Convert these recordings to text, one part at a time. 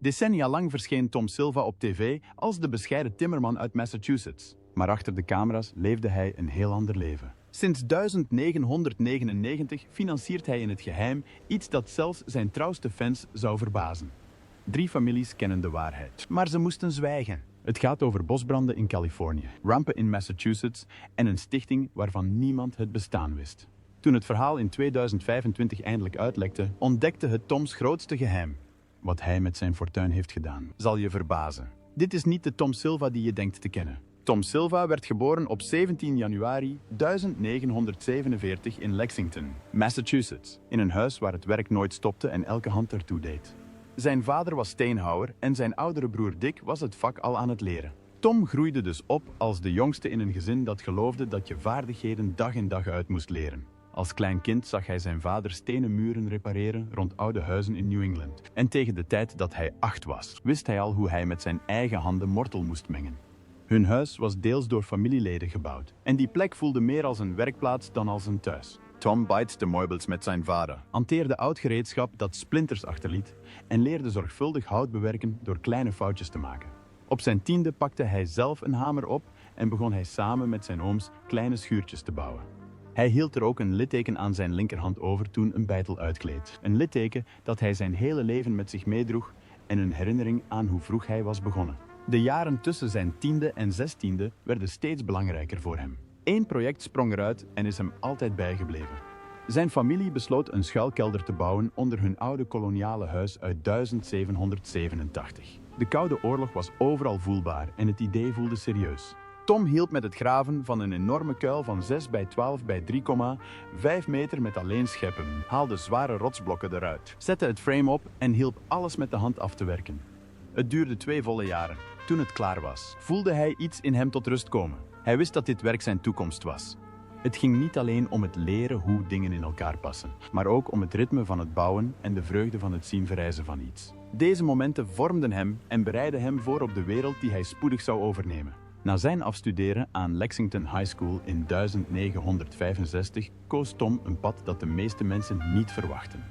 Decennia lang verscheen Tom Silva op tv als de bescheiden timmerman uit Massachusetts. Maar achter de camera's leefde hij een heel ander leven. Sinds 1999 financiert hij in het geheim iets dat zelfs zijn trouwste fans zou verbazen. 3 families kennen de waarheid, maar ze moesten zwijgen. Het gaat over bosbranden in Californië, rampen in Massachusetts en een stichting waarvan niemand het bestaan wist. Toen het verhaal in 2025 eindelijk uitlekte, ontdekte het Toms grootste geheim. Wat hij met zijn fortuin heeft gedaan, zal je verbazen. Dit is niet de Tom Silva die je denkt te kennen. Tom Silva werd geboren op 17 januari 1947 in Lexington, Massachusetts, in een huis waar het werk nooit stopte en elke hand ertoe deed. Zijn vader was steenhouwer en zijn oudere broer Dick was het vak al aan het leren. Tom groeide dus op als de jongste in een gezin dat geloofde dat je vaardigheden dag in dag uit moest leren. Als klein kind zag hij zijn vader stenen muren repareren rond oude huizen in New England. En tegen de tijd dat hij 8 was, wist hij al hoe hij met zijn eigen handen mortel moest mengen. Hun huis was deels door familieleden gebouwd. En die plek voelde meer als een werkplaats dan als een thuis. Tom bijtste meubels met zijn vader, hanteerde oud gereedschap dat splinters achterliet en leerde zorgvuldig hout bewerken door kleine foutjes te maken. Op zijn 10e pakte hij zelf een hamer op en begon hij samen met zijn ooms kleine schuurtjes te bouwen. Hij hield er ook een litteken aan zijn linkerhand over toen een beitel uitgleed. Een litteken dat hij zijn hele leven met zich meedroeg en een herinnering aan hoe vroeg hij was begonnen. De jaren tussen zijn 10e en 16e werden steeds belangrijker voor hem. 1 project sprong eruit en is hem altijd bijgebleven. Zijn familie besloot een schuilkelder te bouwen onder hun oude koloniale huis uit 1787. De Koude Oorlog was overal voelbaar en het idee voelde serieus. Tom hielp met het graven van een enorme kuil van 6 bij 12 bij 3,5 meter met alleen scheppen, haalde zware rotsblokken eruit, zette het frame op en hielp alles met de hand af te werken. Het duurde 2 volle jaren. Toen het klaar was, voelde hij iets in hem tot rust komen. Hij wist dat dit werk zijn toekomst was. Het ging niet alleen om het leren hoe dingen in elkaar passen, maar ook om het ritme van het bouwen en de vreugde van het zien verrijzen van iets. Deze momenten vormden hem en bereidden hem voor op de wereld die hij spoedig zou overnemen. Na zijn afstuderen aan Lexington High School in 1965 koos Tom een pad dat de meeste mensen niet verwachten.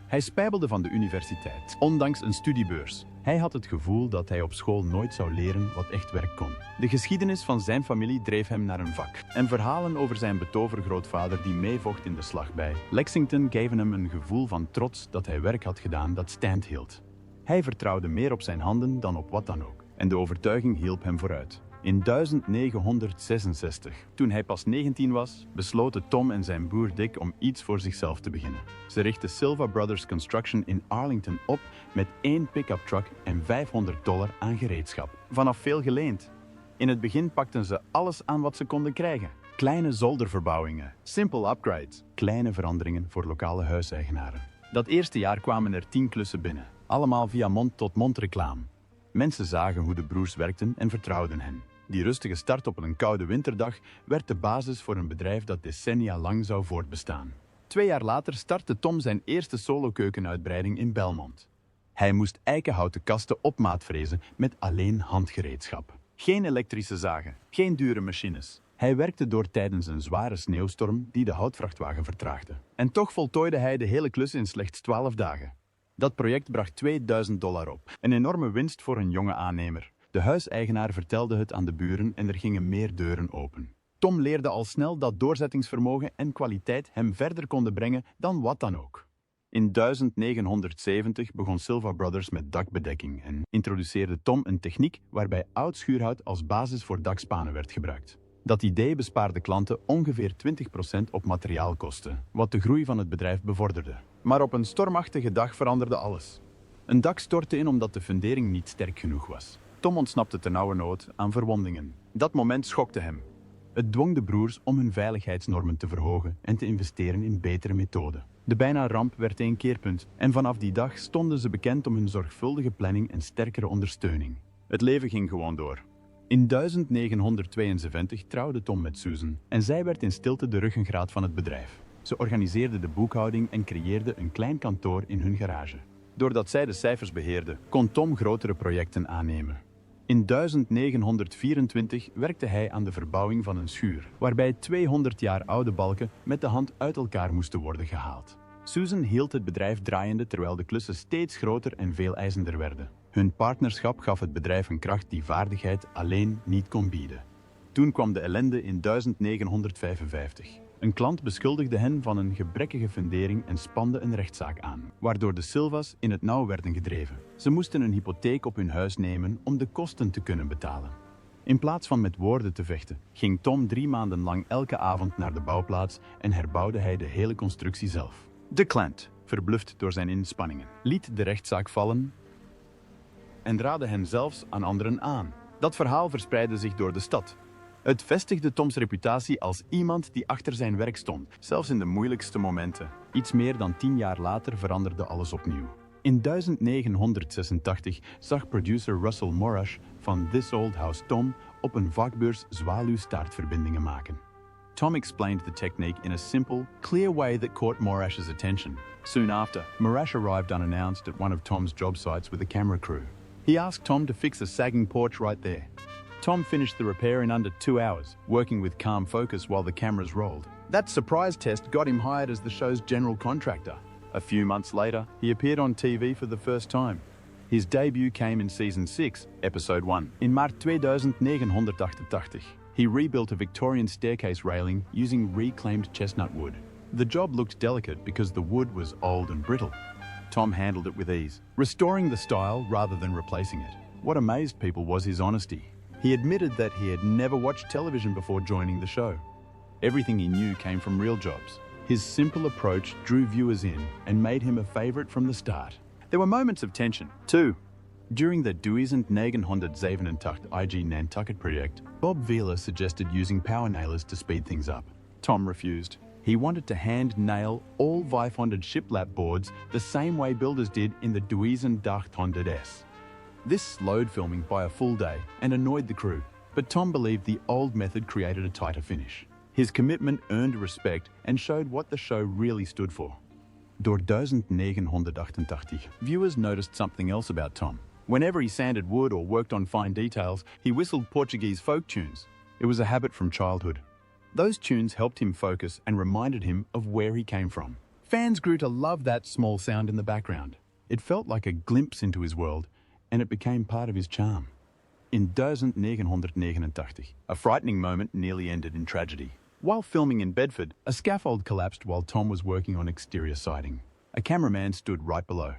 Hij spijbelde van de universiteit, ondanks een studiebeurs. Hij had het gevoel dat hij op school nooit zou leren wat echt werk kon. De geschiedenis van zijn familie dreef hem naar een vak. En verhalen over zijn betovergrootvader die meevocht in de slag bij Lexington gaven hem een gevoel van trots dat hij werk had gedaan dat stand hield. Hij vertrouwde meer op zijn handen dan op wat dan ook. En de overtuiging hielp hem vooruit. In 1966, toen hij pas 19 was, besloten Tom en zijn broer Dick om iets voor zichzelf te beginnen. Ze richtten Silva Brothers Construction in Arlington op met 1 pick-up truck en $500 aan gereedschap. Vanaf veel geleend. In het begin pakten ze alles aan wat ze konden krijgen. Kleine zolderverbouwingen, simple upgrades, kleine veranderingen voor lokale huiseigenaren. Dat eerste jaar kwamen er 10 klussen binnen, allemaal via mond-tot-mond reclame. Mensen zagen hoe de broers werkten en vertrouwden hen. Die rustige start op een koude winterdag werd de basis voor een bedrijf dat decennia lang zou voortbestaan. 2 jaar later startte Tom zijn eerste solokeukenuitbreiding in Belmont. Hij moest eikenhouten kasten op maat frezen met alleen handgereedschap. Geen elektrische zagen, geen dure machines. Hij werkte door tijdens een zware sneeuwstorm die de houtvrachtwagen vertraagde. En toch voltooide hij de hele klus in slechts 12 dagen. Dat project bracht $2000 op. Een enorme winst voor een jonge aannemer. De huiseigenaar vertelde het aan de buren en er gingen meer deuren open. Tom leerde al snel dat doorzettingsvermogen en kwaliteit hem verder konden brengen dan wat dan ook. In 1970 begon Silva Brothers met dakbedekking en introduceerde Tom een techniek waarbij oud schuurhout als basis voor dakspanen werd gebruikt. Dat idee bespaarde klanten ongeveer 20% op materiaalkosten, wat de groei van het bedrijf bevorderde. Maar op een stormachtige dag veranderde alles. Een dak stortte in omdat de fundering niet sterk genoeg was. Tom ontsnapte ternauwernood aan verwondingen. Dat moment schokte hem. Het dwong de broers om hun veiligheidsnormen te verhogen en te investeren in betere methoden. De bijna ramp werd een keerpunt en vanaf die dag stonden ze bekend om hun zorgvuldige planning en sterkere ondersteuning. Het leven ging gewoon door. In 1972 trouwde Tom met Susan en zij werd in stilte de ruggengraat van het bedrijf. Ze organiseerde de boekhouding en creëerde een klein kantoor in hun garage. Doordat zij de cijfers beheerde, kon Tom grotere projecten aannemen. In 1924 werkte hij aan de verbouwing van een schuur, waarbij 200 jaar oude balken met de hand uit elkaar moesten worden gehaald. Susan hield het bedrijf draaiende terwijl de klussen steeds groter en veeleisender werden. Hun partnerschap gaf het bedrijf een kracht die vaardigheid alleen niet kon bieden. Toen kwam de ellende in 1955. Een klant beschuldigde hen van een gebrekkige fundering en spande een rechtszaak aan, waardoor de Silva's in het nauw werden gedreven. Ze moesten een hypotheek op hun huis nemen om de kosten te kunnen betalen. In plaats van met woorden te vechten, ging Tom 3 maanden lang elke avond naar de bouwplaats en herbouwde hij de hele constructie zelf. De klant, verbluft door zijn inspanningen, liet de rechtszaak vallen en raadde hen zelfs aan anderen aan. Dat verhaal verspreidde zich door de stad. Het vestigde Toms reputatie als iemand die achter zijn werk stond, zelfs in de moeilijkste momenten. Iets meer dan 10 jaar later veranderde alles opnieuw. In 1986 zag producer Russell Morash van This Old House Tom op een vakbeurs zwaluwstaartverbindingen maken. Tom explained the technique in a simple, clear way that caught Morash's attention. Soon after, Morash arrived unannounced at one of Tom's job sites with a camera crew. He asked Tom to fix a sagging porch right there. Tom finished the repair in under 2 hours, working with calm focus while the cameras rolled. That surprise test got him hired as the show's general contractor. A few months later, he appeared on TV for the first time. His debut came in Season 6, Episode 1, in maart 2988. He rebuilt a Victorian staircase railing using reclaimed chestnut wood. The job looked delicate because the wood was old and brittle. Tom handled it with ease, restoring the style rather than replacing it. What amazed people was his honesty. He admitted that he had never watched television before joining the show. Everything he knew came from real jobs. His simple approach drew viewers in and made him a favorite from the start. There were moments of tension, too. During the 1987 IG Nantucket project, Bob Vila suggested using power nailers to speed things up. Tom refused. He wanted to hand nail all 500 shiplap boards the same way builders did in the 1900s. This slowed filming by a full day and annoyed the crew, but Tom believed the old method created a tighter finish. His commitment earned respect and showed what the show really stood for. Door 1988, viewers noticed something else about Tom. Whenever he sanded wood or worked on fine details, he whistled Portuguese folk tunes. It was a habit from childhood. Those tunes helped him focus and reminded him of where he came from. Fans grew to love that small sound in the background. It felt like a glimpse into his world, and it became part of his charm. In 1989, a frightening moment nearly ended in tragedy. While filming in Bedford, a scaffold collapsed while Tom was working on exterior siding. A cameraman stood right below.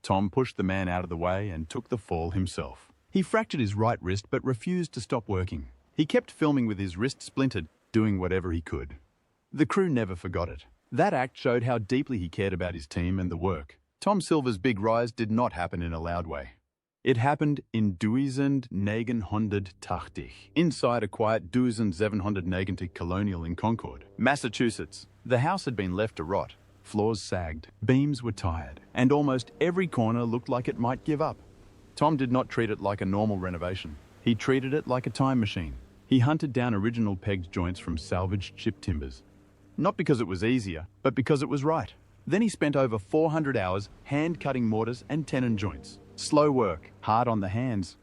Tom pushed the man out of the way and took the fall himself. He fractured his right wrist but refused to stop working. He kept filming with his wrist splintered, doing whatever he could. The crew never forgot it. That act showed how deeply he cared about his team and the work. Tom Silva's big rise did not happen in a loud way. It happened in 1980, inside a quiet 1790 colonial in Concord, Massachusetts. The house had been left to rot. Floors sagged, beams were tired, and almost every corner looked like it might give up. Tom did not treat it like a normal renovation. He treated it like a time machine. He hunted down original pegged joints from salvaged ship timbers. Not because it was easier, but because it was right. Then he spent over 400 hours hand-cutting mortars and tenon joints. Slow work, hard on the hands.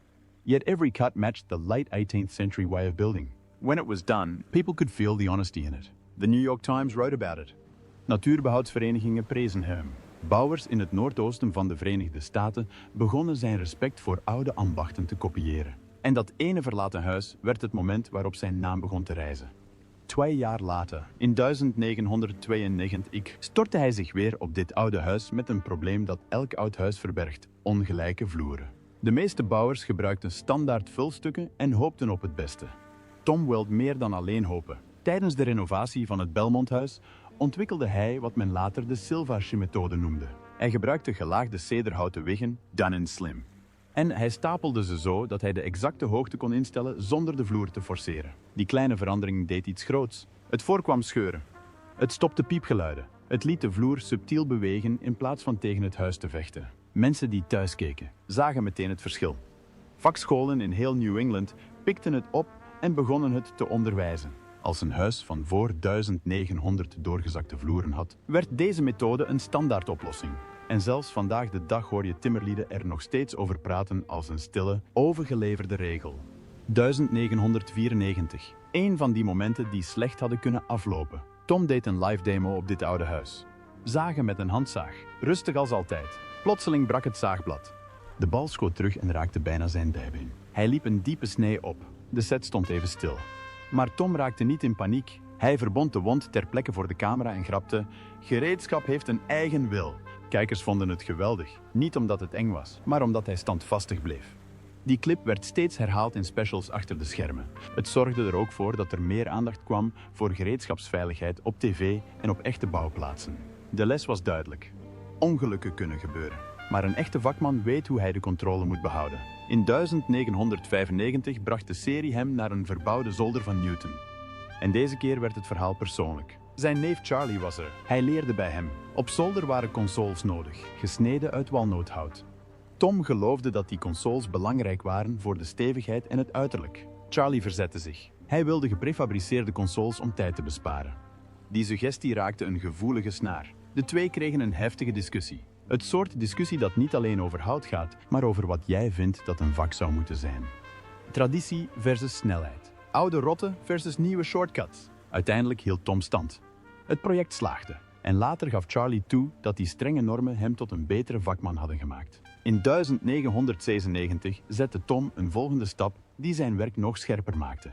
Yet every cut matched the late 18th century way of building. When it was done, people could feel the honesty in it. The New York Times wrote about it. Natuurbehoudsverenigingen prezen hem. Bouwers in het noordoosten van de Verenigde Staten begonnen zijn respect voor oude ambachten te kopiëren. En dat ene verlaten huis werd het moment waarop zijn naam begon te rijzen. 2 jaar later, in 1992, stortte hij zich weer op dit oude huis met een probleem dat elk oud huis verbergt: ongelijke vloeren. De meeste bouwers gebruikten standaard vulstukken en hoopten op het beste. Tom wilde meer dan alleen hopen. Tijdens de renovatie van het Belmonthuis ontwikkelde hij wat men later de Silva-methode noemde. Hij gebruikte gelaagde cederhouten wiggen, dun en slim. En hij stapelde ze zo dat hij de exacte hoogte kon instellen zonder de vloer te forceren. Die kleine verandering deed iets groots. Het voorkwam scheuren. Het stopte piepgeluiden. Het liet de vloer subtiel bewegen in plaats van tegen het huis te vechten. Mensen die thuis keken, zagen meteen het verschil. Vakscholen in heel New England pikten het op en begonnen het te onderwijzen. Als een huis van voor 1900 doorgezakte vloeren had, werd deze methode een standaardoplossing. En zelfs vandaag de dag hoor je timmerlieden er nog steeds over praten als een stille, overgeleverde regel. 1994. Eén van die momenten die slecht hadden kunnen aflopen. Tom deed een live demo op dit oude huis. Zagen met een handzaag, rustig als altijd. Plotseling brak het zaagblad. De bal schoot terug en raakte bijna zijn dijbeen. Hij liep een diepe snee op. De set stond even stil. Maar Tom raakte niet in paniek. Hij verbond de wond ter plekke voor de camera en grapte: gereedschap heeft een eigen wil. Kijkers vonden het geweldig. Niet omdat het eng was, maar omdat hij standvastig bleef. Die clip werd steeds herhaald in specials achter de schermen. Het zorgde er ook voor dat er meer aandacht kwam voor gereedschapsveiligheid op tv en op echte bouwplaatsen. De les was duidelijk. Ongelukken kunnen gebeuren. Maar een echte vakman weet hoe hij de controle moet behouden. In 1995 bracht de serie hem naar een verbouwde zolder van Newton. En deze keer werd het verhaal persoonlijk. Zijn neef Charlie was er. Hij leerde bij hem. Op zolder waren consoles nodig, gesneden uit walnoothout. Tom geloofde dat die consoles belangrijk waren voor de stevigheid en het uiterlijk. Charlie verzette zich. Hij wilde geprefabriceerde consoles om tijd te besparen. Die suggestie raakte een gevoelige snaar. De twee kregen een heftige discussie. Het soort discussie dat niet alleen over hout gaat, maar over wat jij vindt dat een vak zou moeten zijn. Traditie versus snelheid. Oude rotten versus nieuwe shortcuts. Uiteindelijk hield Tom stand. Het project slaagde. En later gaf Charlie toe dat die strenge normen hem tot een betere vakman hadden gemaakt. In 1996 zette Tom een volgende stap die zijn werk nog scherper maakte.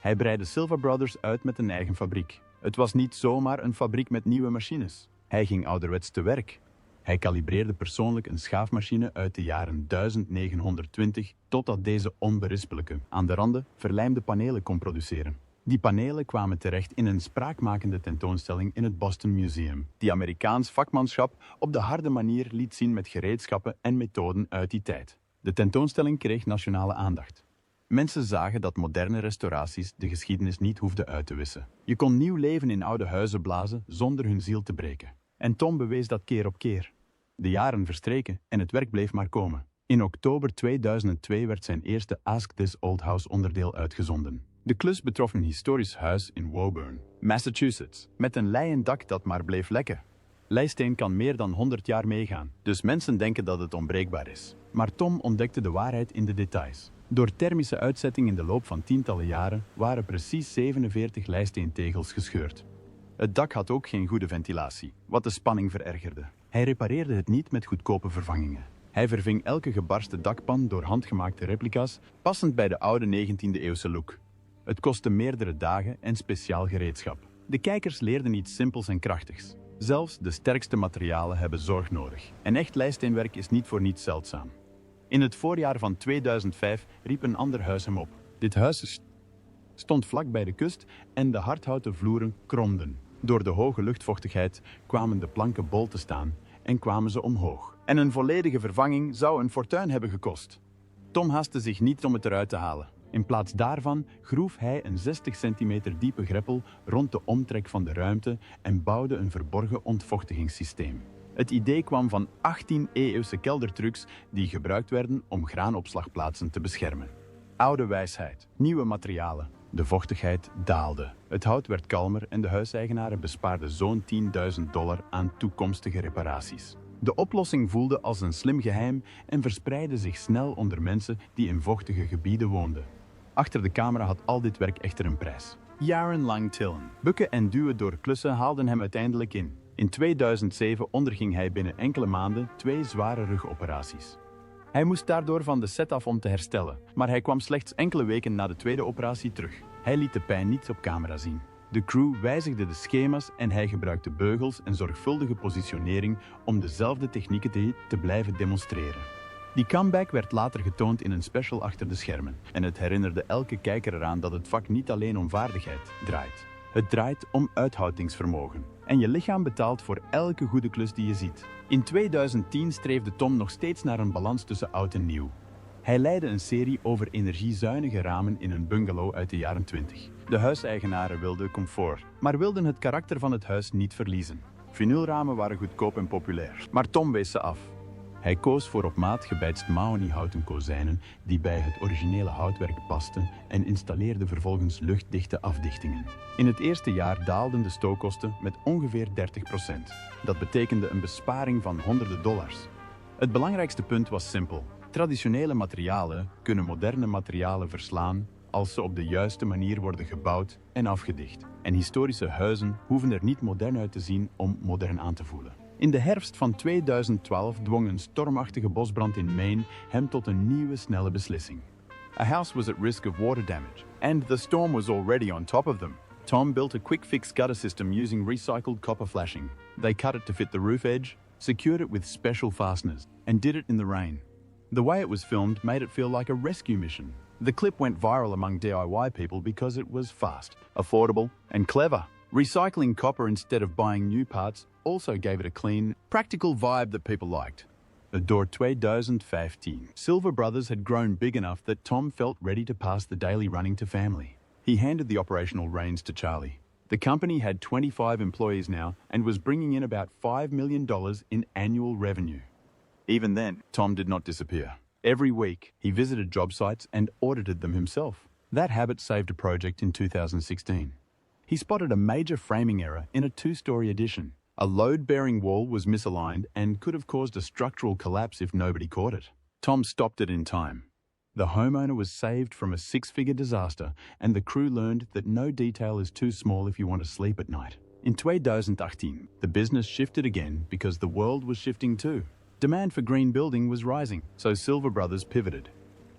Hij breidde Silva Brothers uit met een eigen fabriek. Het was niet zomaar een fabriek met nieuwe machines. Hij ging ouderwets te werk. Hij kalibreerde persoonlijk een schaafmachine uit de jaren 1920 totdat deze onberispelijke, aan de randen verlijmde panelen kon produceren. Die panelen kwamen terecht in een spraakmakende tentoonstelling in het Boston Museum, die Amerikaans vakmanschap op de harde manier liet zien met gereedschappen en methoden uit die tijd. De tentoonstelling kreeg nationale aandacht. Mensen zagen dat moderne restauraties de geschiedenis niet hoefden uit te wissen. Je kon nieuw leven in oude huizen blazen zonder hun ziel te breken. En Tom bewees dat keer op keer. De jaren verstreken en het werk bleef maar komen. In oktober 2002 werd zijn eerste Ask This Old House onderdeel uitgezonden. De klus betrof een historisch huis in Woburn, Massachusetts, met een leien dak dat maar bleef lekken. Leisteen kan meer dan 100 jaar meegaan, dus mensen denken dat het onbreekbaar is. Maar Tom ontdekte de waarheid in de details. Door thermische uitzetting in de loop van tientallen jaren waren precies 47 leisteentegels gescheurd. Het dak had ook geen goede ventilatie, wat de spanning verergerde. Hij repareerde het niet met goedkope vervangingen. Hij verving elke gebarsten dakpan door handgemaakte replica's, passend bij de oude 19e-eeuwse look. Het kostte meerdere dagen en speciaal gereedschap. De kijkers leerden iets simpels en krachtigs. Zelfs de sterkste materialen hebben zorg nodig. En echt leisteenwerk is niet voor niets zeldzaam. In het voorjaar van 2005 riep een ander huis hem op. Dit huis stond vlak bij de kust en de hardhouten vloeren kromden. Door de hoge luchtvochtigheid kwamen de planken bol te staan en kwamen ze omhoog. En een volledige vervanging zou een fortuin hebben gekost. Tom haastte zich niet om het eruit te halen. In plaats daarvan groef hij een 60 centimeter diepe greppel rond de omtrek van de ruimte en bouwde een verborgen ontvochtigingssysteem. Het idee kwam van 18e-eeuwse keldertrucs die gebruikt werden om graanopslagplaatsen te beschermen. Oude wijsheid, nieuwe materialen. De vochtigheid daalde. Het hout werd kalmer en de huiseigenaren bespaarden zo'n $10.000 aan toekomstige reparaties. De oplossing voelde als een slim geheim en verspreidde zich snel onder mensen die in vochtige gebieden woonden. Achter de camera had al dit werk echter een prijs. Jarenlang tillen. Bukken en duwen door klussen haalden hem uiteindelijk in. In 2007 onderging hij binnen enkele maanden 2 zware rugoperaties. Hij moest daardoor van de set af om te herstellen, maar hij kwam slechts enkele weken na de tweede operatie terug. Hij liet de pijn niet op camera zien. De crew wijzigde de schema's en hij gebruikte beugels en zorgvuldige positionering om dezelfde technieken te blijven demonstreren. Die comeback werd later getoond in een special achter de schermen en het herinnerde elke kijker eraan dat het vak niet alleen om vaardigheid draait. Het draait om uithoudingsvermogen. En je lichaam betaalt voor elke goede klus die je ziet. In 2010 streefde Tom nog steeds naar een balans tussen oud en nieuw. Hij leidde een serie over energiezuinige ramen in een bungalow uit de jaren 20. De huiseigenaren wilden comfort, maar wilden het karakter van het huis niet verliezen. Vinylramen waren goedkoop en populair, maar Tom wees ze af. Hij koos voor op maat gebijtst mahoniehouten kozijnen die bij het originele houtwerk pasten en installeerde vervolgens luchtdichte afdichtingen. In het eerste jaar daalden de stookkosten met ongeveer 30%. Dat betekende een besparing van honderden dollars. Het belangrijkste punt was simpel. Traditionele materialen kunnen moderne materialen verslaan als ze op de juiste manier worden gebouwd en afgedicht. En historische huizen hoeven er niet modern uit te zien om modern aan te voelen. In de herfst van 2012 dwong een stormachtige bosbrand in Maine hem tot een nieuwe snelle beslissing. A house was at risk of water damage, and the storm was already on top of them. Tom built a quick-fix gutter system using recycled copper flashing. They cut it to fit the roof edge, secured it with special fasteners, and did it in the rain. The way it was filmed made it feel like a rescue mission. The clip went viral among DIY people because it was fast, affordable, and clever. Recycling copper instead of buying new parts also gave it a clean, practical vibe that people liked. Door 2015. Silva Brothers had grown big enough that Tom felt ready to pass the daily running to family. He handed the operational reins to Charlie. The company had 25 employees now and was bringing in about $5 million in annual revenue. Even then, Tom did not disappear. Every week, he visited job sites and audited them himself. That habit saved a project in 2016. He spotted a major framing error in a two-story addition. A load-bearing wall was misaligned and could have caused a structural collapse if nobody caught it. Tom stopped it in time. The homeowner was saved from a six-figure disaster, and the crew learned that no detail is too small if you want to sleep at night. In 2018, the business shifted again because the world was shifting too. Demand for green building was rising, so Silva Brothers pivoted.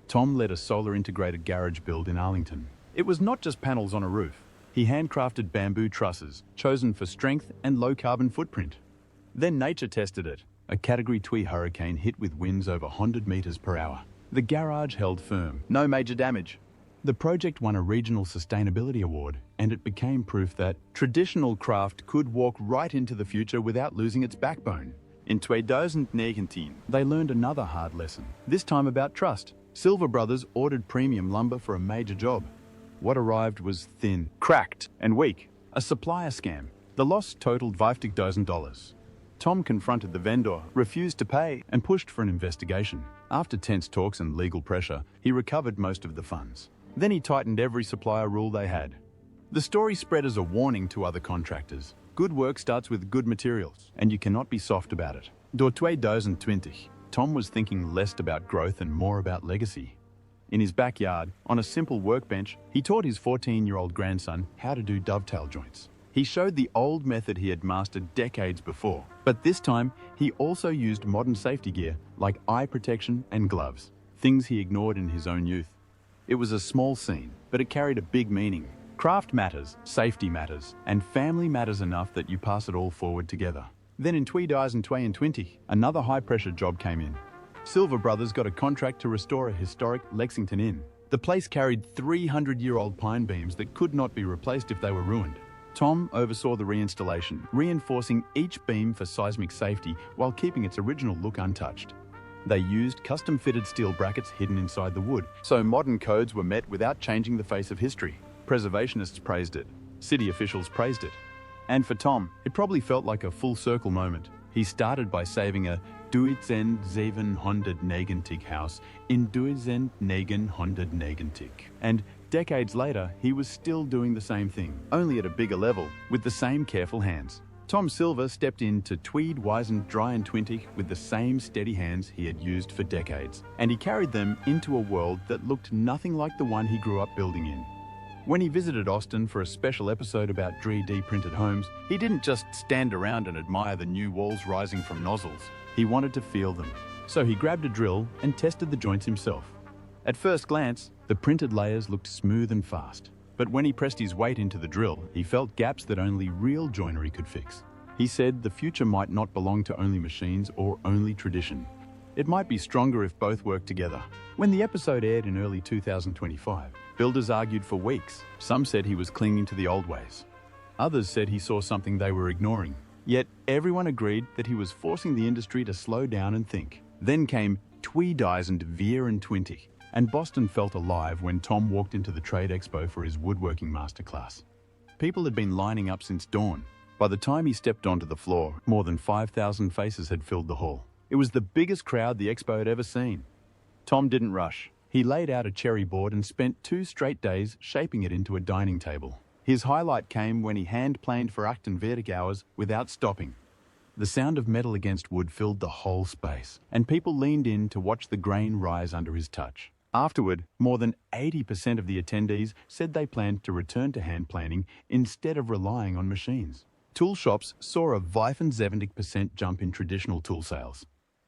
Tom led a solar-integrated garage build in Arlington. It was not just panels on a roof. He handcrafted bamboo trusses, chosen for strength and low carbon footprint. Then nature tested it. A Category 3 hurricane hit with winds over 100 meters per hour. The garage held firm, no major damage. The project won a regional sustainability award, and it became proof that traditional craft could walk right into the future without losing its backbone. In 2019, they learned another hard lesson, this time about trust. Silva Brothers ordered premium lumber for a major job. What arrived was thin, cracked, and weak. A supplier scam. The loss totaled $50,000. Tom confronted the vendor, refused to pay, and pushed for an investigation. After tense talks and legal pressure, he recovered most of the funds. Then he tightened every supplier rule they had. The story spread as a warning to other contractors. Good work starts with good materials, and you cannot be soft about it. Door 2020, Tom was thinking less about growth and more about legacy. In his backyard, on a simple workbench, he taught his 14-year-old grandson how to do dovetail joints. He showed the old method he had mastered decades before, but this time he also used modern safety gear like eye protection and gloves, things he ignored in his own youth. It was a small scene, but it carried a big meaning. Craft matters, safety matters, and family matters enough that you pass it all forward together. Then in 2020, another high-pressure job came in. Silva Brothers got a contract to restore a historic Lexington Inn. The place carried 300-year-old pine beams that could not be replaced if they were ruined. Tom oversaw the reinstallation, reinforcing each beam for seismic safety while keeping its original look untouched. They used custom-fitted steel brackets hidden inside the wood, so modern codes were met without changing the face of history. Preservationists praised it. City officials praised it. And for Tom, it probably felt like a full-circle moment. He started by saving a 1790 house in 1990. And decades later, he was still doing the same thing, only at a bigger level, with the same careful hands. Tom Silva stepped into Tweed Wizened Dry and 20 with the same steady hands he had used for decades, and he carried them into a world that looked nothing like the one he grew up building in. When he visited Austin for a special episode about 3D printed homes, he didn't just stand around and admire the new walls rising from nozzles. He wanted to feel them. So he grabbed a drill and tested the joints himself. At first glance, the printed layers looked smooth and fast. But when he pressed his weight into the drill, he felt gaps that only real joinery could fix. He said the future might not belong to only machines or only tradition. It might be stronger if both worked together. When the episode aired in early 2025, builders argued for weeks. Some said he was clinging to the old ways. Others said he saw something they were ignoring. Yet everyone agreed that he was forcing the industry to slow down and think. Then came Tweedies and Veer and 20, and Boston felt alive when Tom walked into the trade expo for his woodworking masterclass. People had been lining up since dawn. By the time he stepped onto the floor, more than 5,000 faces had filled the hall. It was the biggest crowd the expo had ever seen. Tom didn't rush. He laid out a cherry board and spent 2 straight days shaping it into a dining table. His highlight came when he hand-planed for acht and vertic hours without stopping. The sound of metal against wood filled the whole space, and people leaned in to watch the grain rise under his touch. Afterward, more than 80% of the attendees said they planned to return to hand planing instead of relying on machines. tool shops saw a 75% jump in traditional tool sales.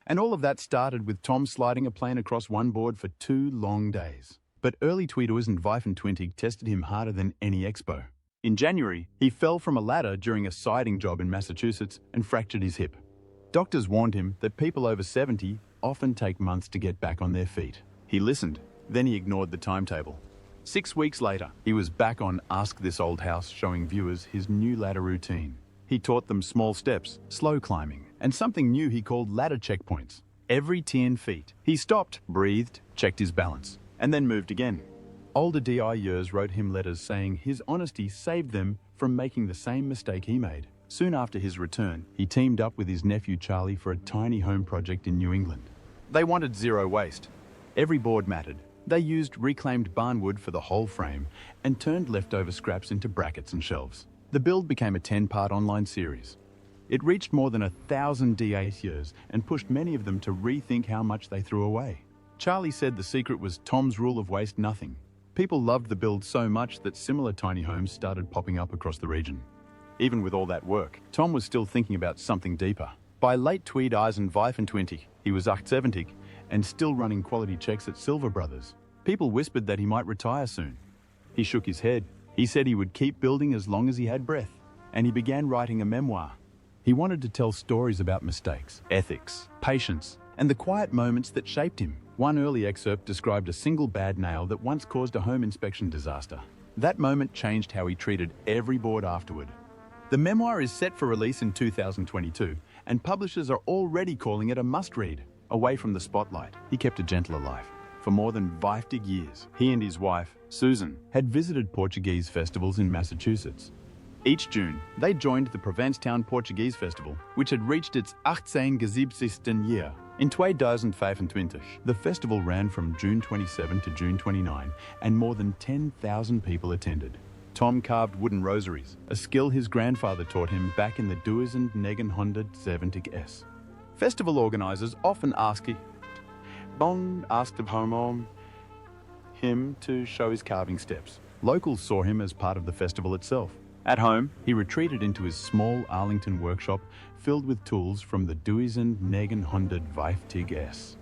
And all of that started with Tom sliding a plane across one board for 2 long days. But early 2020 tested him harder than any expo. In January, he fell from a ladder during a siding job in Massachusetts and fractured his hip. Doctors warned him that people over 70 often take months to get back on their feet. He listened, then he ignored the timetable. 6 weeks later, he was back on Ask This Old House, showing viewers his new ladder routine. He taught them small steps, slow climbing, and something new he called ladder checkpoints. Every 10 feet, he stopped, breathed, checked his balance, and then moved again. Older DIers wrote him letters saying his honesty saved them from making the same mistake he made. Soon after his return, he teamed up with his nephew Charlie for a tiny home project in New England. They wanted zero waste. Every board mattered. They used reclaimed barnwood for the whole frame and turned leftover scraps into brackets and shelves. The build became a 10-part online series. It reached more than 1,000 DIers and pushed many of them to rethink how much they threw away. Charlie said the secret was Tom's rule of waste nothing. People loved the build so much that similar tiny homes started popping up across the region. Even with all that work, Tom was still thinking about something deeper. By late 2020, he was 78 and still running quality checks at Silva Brothers. People whispered that he might retire soon. He shook his head. He said he would keep building as long as he had breath, and he began writing a memoir. He wanted to tell stories about mistakes, ethics, patience, and the quiet moments that shaped him. One early excerpt described a single bad nail that once caused a home inspection disaster. That moment changed how he treated every board afterward. The memoir is set for release in 2022, and publishers are already calling it a must-read. Away from the spotlight, he kept a gentler life. For more than 50 years, he and his wife, Susan, had visited Portuguese festivals in Massachusetts. Each June, they joined the Provincetown Portuguese Festival, which had reached its 78. year. In 2025, the festival ran from June 27 to June 29, and more than 10,000 people attended. Tom carved wooden rosaries, a skill his grandfather taught him back in the 1970s. Festival organizers often asked him to show his carving steps. Locals saw him as part of the festival itself. At home, he retreated into his small Arlington workshop filled with tools from the 1950s.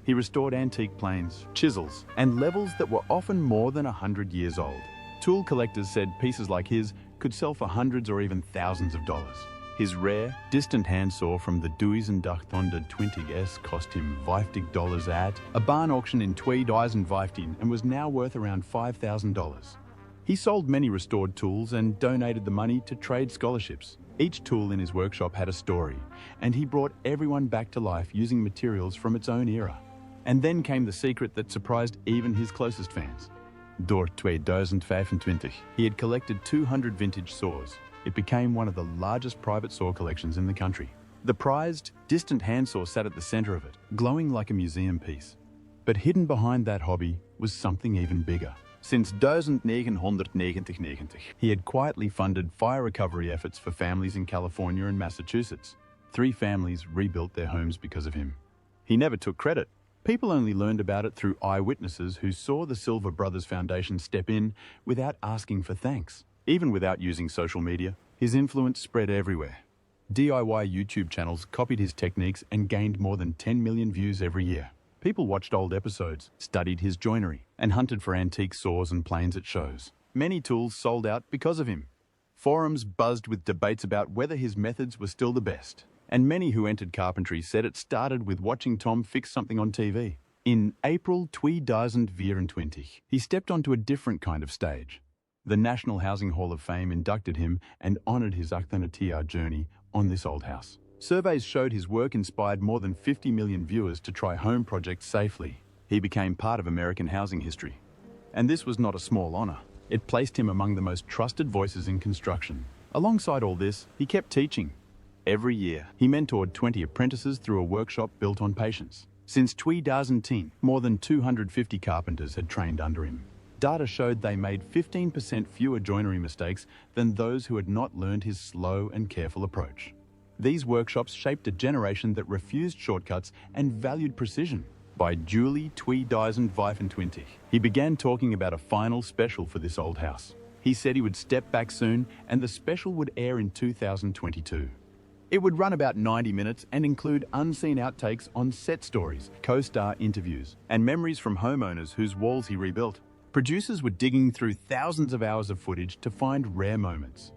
He restored antique planes, chisels, and levels that were often more than 100 years old. Tool collectors said pieces like his could sell for hundreds or even thousands of dollars. His rare, distant handsaw from the 1920s cost him $50 at a barn auction in 2015 and was now worth around $5,000. He sold many restored tools and donated the money to trade scholarships. Each tool in his workshop had a story, and he brought everyone back to life using materials from its own era. And then came the secret that surprised even his closest fans. Door 2025, he had collected 200 vintage saws. It became one of the largest private saw collections in the country. The prized, distant handsaw sat at the center of it, glowing like a museum piece. But hidden behind that hobby was something even bigger. Since 1999, he had quietly funded fire recovery efforts for families in California and Massachusetts. 3 families rebuilt their homes because of him. He never took credit. People only learned about it through eyewitnesses who saw the Silva Brothers Foundation step in without asking for thanks. Even without using social media, his influence spread everywhere. DIY YouTube channels copied his techniques and gained more than 10 million views every year. People watched old episodes, studied his joinery, and hunted for antique saws and planes at shows. Many tools sold out because of him. Forums buzzed with debates about whether his methods were still the best. And many who entered carpentry said it started with watching Tom fix something on TV. In April 2020, he stepped onto a different kind of stage. The National Housing Hall of Fame inducted him and honored his Acthanatia journey on this old house. Surveys showed his work inspired more than 50 million viewers to try home projects safely. He became part of American housing history. And this was not a small honor. It placed him among the most trusted voices in construction. Alongside all this, he kept teaching. Every year, he mentored 20 apprentices through a workshop built on patience. Since 2010, more than 250 carpenters had trained under him. Data showed they made 15% fewer joinery mistakes than those who had not learned his slow and careful approach. These workshops shaped a generation that refused shortcuts and valued precision. By July 2025, he began talking about a final special for this old house. He said he would step back soon, and the special would air in 2022. It would run about 90 minutes and include unseen outtakes on set stories, co-star interviews, and memories from homeowners whose walls he rebuilt. Producers were digging through thousands of hours of footage to find rare moments.